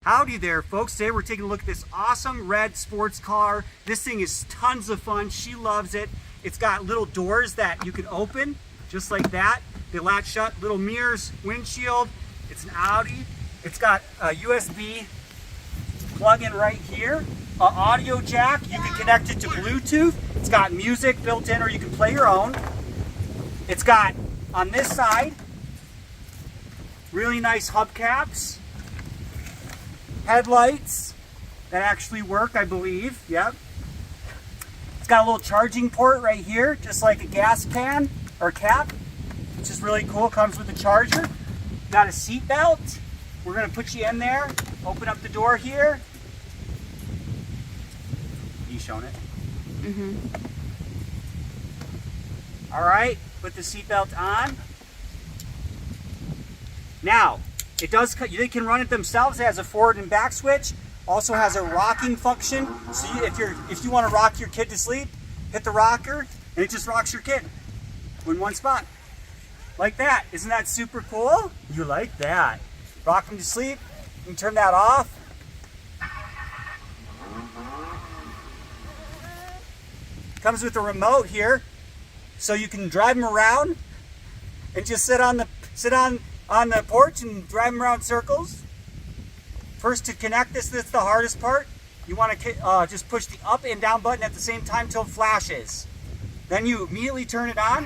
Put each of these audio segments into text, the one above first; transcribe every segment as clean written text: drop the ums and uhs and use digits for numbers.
Howdy there, folks. Today we're taking a look at this awesome red sports car. This thing is tons of fun. She loves it. It's got little doors that you can open, just like that. They latch shut, little mirrors, windshield. It's an Audi. It's got a USB plug-in right here, an audio jack. You can connect it to Bluetooth. It's got music built in, or you can play your own. It's got, on this side, really nice hubcaps. Headlights that actually work, I believe. Yep. It's got a little charging port right here, just like a gas can or cap, which is really cool. Comes with a charger. Got a seat belt. We're going to put you in there. Open up the door here. You showing it? Mm-hmm. All right. Put the seat belt on. Now, it does. They can run it themselves. It has a forward and back switch. Also has a rocking function. So if you want to rock your kid to sleep, hit the rocker and it just rocks your kid in one spot, like that. Isn't that super cool? You like that? Rock them to sleep. You can turn that off. Comes with a remote here, so you can drive them around and just sit on the porch and drive them around circles. First, to connect this, that's the hardest part. You want to just push the up and down button at the same time till it flashes. Then you immediately turn it on.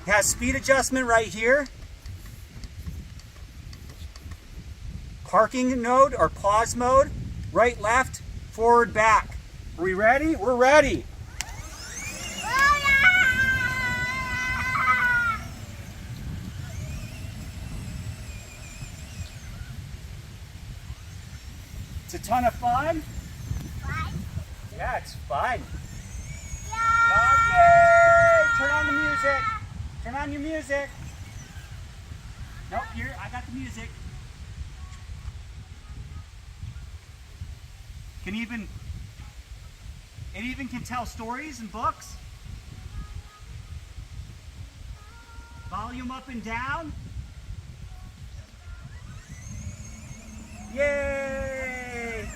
It has speed adjustment right here. Parking mode or pause mode. Right, left, forward, back. Are we ready? We're ready. It's a ton of fun. Fun? Yeah, it's fun. Yeah. Yay! Turn on the music. Turn on your music. Nope, here, I got the music. It even can tell stories and books. Volume up and down. Yay!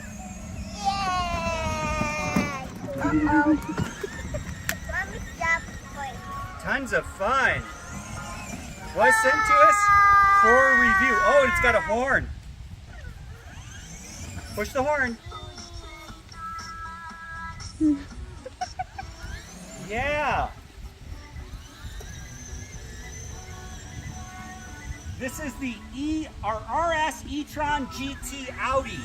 Yeah. Uh-oh. Mommy, stop. Wait. Tons of fun. Was sent to us for review. Oh, it's got a horn. Push the horn. Yeah. This is the RS e-tron GT Audi.